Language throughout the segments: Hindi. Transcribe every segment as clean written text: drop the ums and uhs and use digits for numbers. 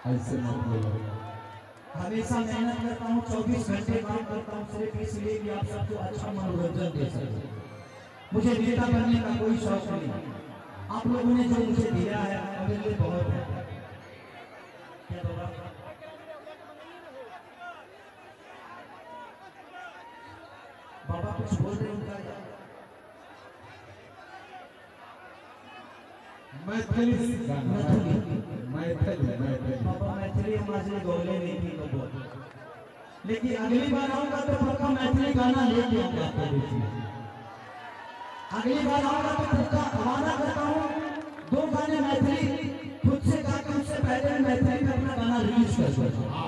ऐसे मत बोलो। हमेशा मेहनत करता हूँ, 24 घंटे काम करता हूँ सिर्फ इसलिए कि आप सबको अच्छा मनोरंजन दे सके। मुझे नेता बनने का कोई शौक नहीं। आप लोगों ने जो मुझे दिया है मेरे लिए बहुत है। क्या बाबा? बाबा कुछ बोल रहे उनका मैथिली बाबा मैथिली हमारे गोले नहीं थी तो बोल, लेकिन अगली बार आऊंगा तो पक्का मैथिली गाना लेके आऊंगा आपको देखिए। अगली बार आऊंगा तो पक्का वादा करता हूँ 2 गाने मैथिली खुद से गा के उससे पहले मैथिली में अपना गाना रिलीज कर दूंगा।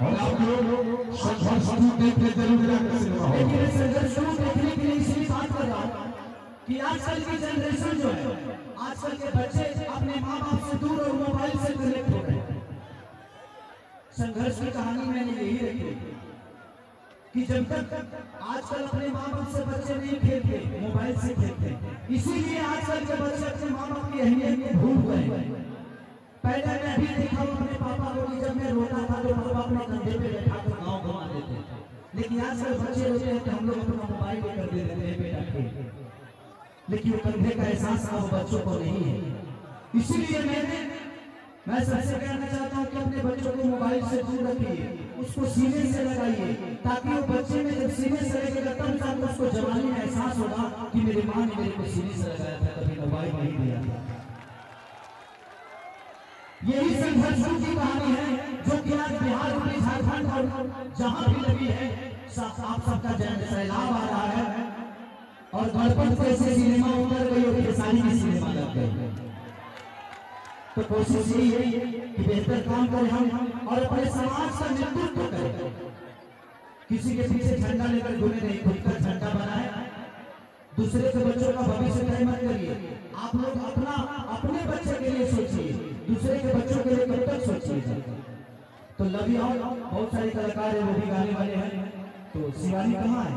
और आप लोग संघर्ष देखने जरूर आएंगे। लेकिन संघर्ष देखने के लिए इसलिए बात कर रहा हूँ कि आजकल की जनरेशन जो है, आजकल के बच्चे अपने माँ बाप से दूर और मोबाइल से कनेक्ट हो रहे हैं। संघर्ष की कहानी मैंने यही रखी कि जब तक आजकल अपने माँ बाप से बच्चे नहीं खेलते, मोबाइल से खेलते, इसीलिए आजकल के बच्चे अपने माँ बाप की अहमियत भूल गए। पहले मैं भी देखा हूँ अपने पापा को कि जब मैं रोता था तो पापा अपने कंधे पे बैठा कर गाँव घुमा देते थे, लेकिन आजकल बच्चे रोते हैं कि हम लोग अपना मोबाइल लेकर दे देते हैं बेटा खेल, लेकिन वो कंधे का एहसास अब बच्चों को नहीं है। इसीलिए मैं सबसे कहना चाहता हूँ कि अपने बच्चों को मोबाइल से दूर रखिए, उसको सीने से लगाइए, ताकि वो बच्चे में जब सीने से लगेगा तब जाकर उसको जवानी में एहसास होगा कि मेरी माँ ने मेरे को सीने से लगाया था, कभी मोबाइल नहीं दिया था। यही संघर्ष की कहानी है जो कि आज बिहार में, झारखंड और जहाँ भी लगी है, आप सबका जन सैलाब आ रहा है और गणपत कैसे सिनेमा उतर गई और खेसारी की सिनेमा लग गई। तो कोशिश यही है कि बेहतर काम करें हम और अपने समाज का नेतृत्व करें। किसी के पीछे झंडा लेकर घूमे नहीं, खुद का झंडा बनाए। दूसरे के बच्चों का भविष्य तय मत करिए। आप लोग अपने बच्चे के लिए सोचिए, दूसरे के बच्चों के लिए कब तक सोचिए। तो लवी और बहुत सारे कलाकार है, वो भी गाने वाले हैं। तो शिवानी कहाँ है?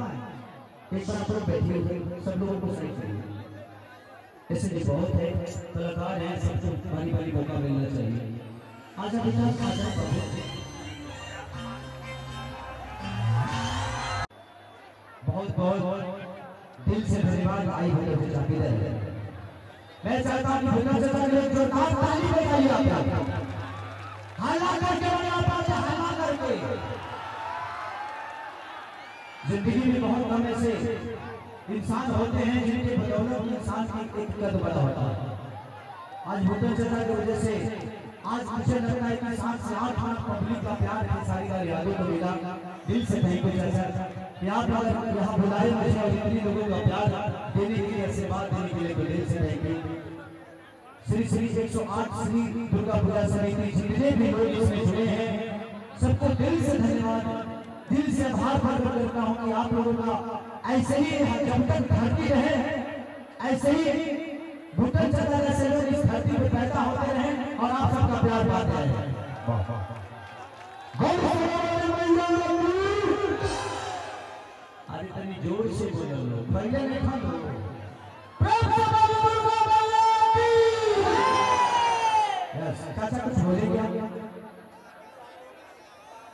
एक बार आप लोग बैठिए, सब लोगों को सही करिए। ऐसे भी बहुत है कलाकार हैं, सबको बारी बारी मौका मिलना चाहिए। आजा बेटा आजा बहुत बहुत दिल से धन्यवाद आई हुई है। मैं चाहता हूँ कि भुल्ला चाचा के लिए जोरदार ताली बजाइए आप। हल्ला करके बना पाते, हल्ला करके। जिंदगी में बहुत कम ऐसे इंसान होते हैं जिनके बदौलत इंसान की एक कद बड़ा होता है। आज भुल्ला चाचा की वजह से आज मुझे लगता है कि 7 से 8 लाख पब्लिक का प्यार खेसारी लाल यादव को मिला। दिल से थैंक यू चाचा कि आप यहाँ बुलाए मुझे और इतने लोगों का प्यार देने के लिए, आशीर्वाद देने के लिए, तो दिल से थैंक यू। श्री 108 श्री दुर्गा पूजा समिति जितने भी लोग इसमें जुड़े हैं, सबको दिल से धन्यवाद, दिल से आभार प्रकट करता हूँ कि आप लोगों का ऐसे ही जब तक धरती रहे, ऐसे ही भुट्टन चाचा जैसे लोग इस धरती पे पैदा होते रहे और आप सबका प्यार पाते रहे। आज इतनी जोर से बोलो लोग, पहले नहीं था लोग। चाचा कुछ बोले क्या?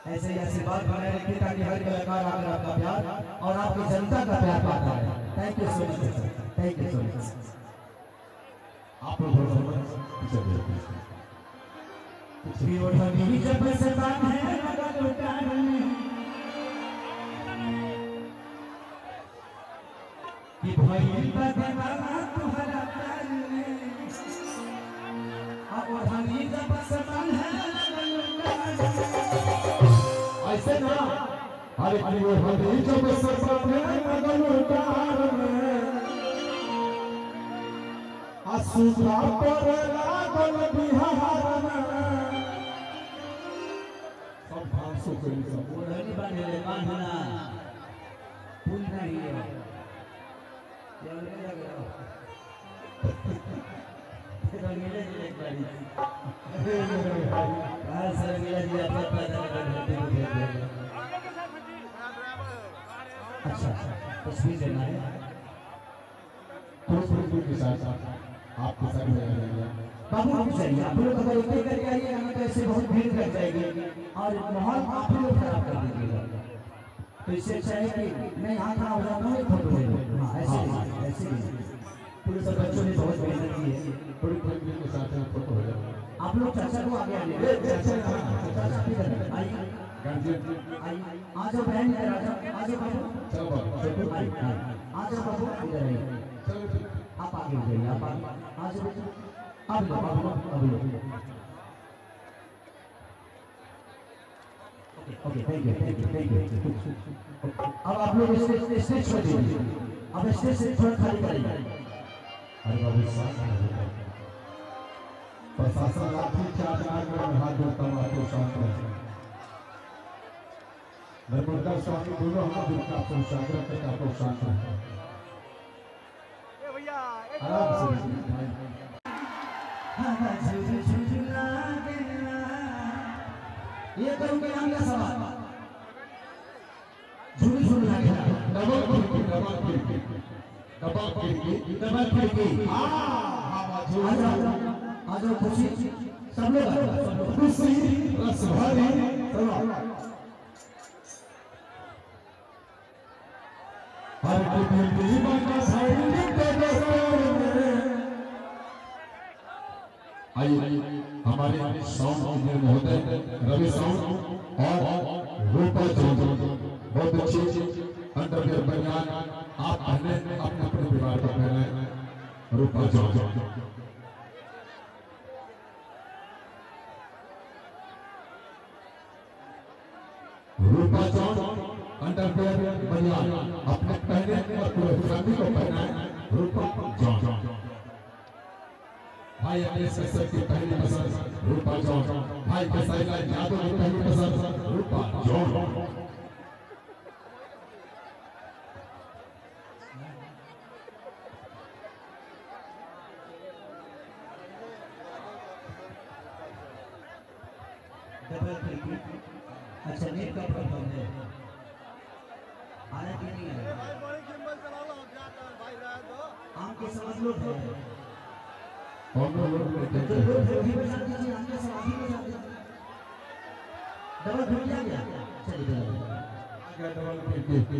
ऐसे ही आशीर्वाद बनाए रखिए ताकि हर कलाकार आकर आपका प्यार और आपकी जनता का प्यार पाता है। Thank you so much, thank you so much. आप लोग ऐसे ना, अरे जब असुरा पर लागल बिहार में सब भाषो के सब ओढ़नी बांधले बांधना फूल नहीं है जल्दी लग रहा तो मिले एक बारी कहां से मिला जी आप पैदा करते हैं। अच्छा तस्वीर लेना है तो के साथ आपके साथ बाबू रुक जाइए, आप लोग अगर एक करके आइएगा ना तो ऐसे बहुत भीड़ लग जाएगी और माहौल आप लोग खराब कर दीजिएगा। तो इससे अच्छा है कि मैं यहाँ खड़ा हो जाता हूँ, एक फोटो ले लो। हाँ ऐसे ऐसे पूरे सब बच्चों ने बहुत मेहनत की है, थोड़ी भीड़ के साथ में फोटो हो जाए। आप लोग चाचा को आगे आने चाचा किधर आइए, आइए आ जाओ बहन इधर आ जाओ, आ जाओ बाबू, चलो बाबू आ जाओ बाबू इधर आइए, आप आगे हो जाइए, आप आगे आ जाओ बच्चों, अब लो बाबू अब लो। Okay thank you thank you thank you. अब आप लोग स्टेज छोड़ दीजिए, अब स्टेज से थोड़ा खाली करिए। अरे बाबू प्रशासन लाठी चार्ज में हाथ जोड़ता हूँ आपको शांत रहें। नर्मदा स्वामी दोनों हम दुर्गा आपको शांत करके आपको शांत रहें। आराम से ये करूँ के नाम का सवाल झूठ झूठ लगे डबल खिड़की आ जाओ खुशी सब लोग खुशी रस भरी हर की बात साइड आइए हमारे साउंड इंजीनियर महोदय रवि साउंड और रूपा चौधरी बहुत अच्छी अंडरवियर बनियान आप पहने अपने अपने परिवार को पहने रूपा चौधरी रूपा चौधरी अंडरवियर बनियान अपने पहने और पूरे फैमिली को पहनाए रूपा चौधरी। भाई अखिलेश कश्यप की पहली पसंद रूपा चौधरी, भाई कैसाईलाल यादव की पहली पसंद रूपा चौधरी। अच्छा नेट का प्रॉब्लम है, आया कि नहीं आया? आम के समझ लो है और लोग लेते हैं भी बजा दीजिए, आम के समाधि में जा दीजिए। डबल फिर क्या गया? चलिए डबल खिड़की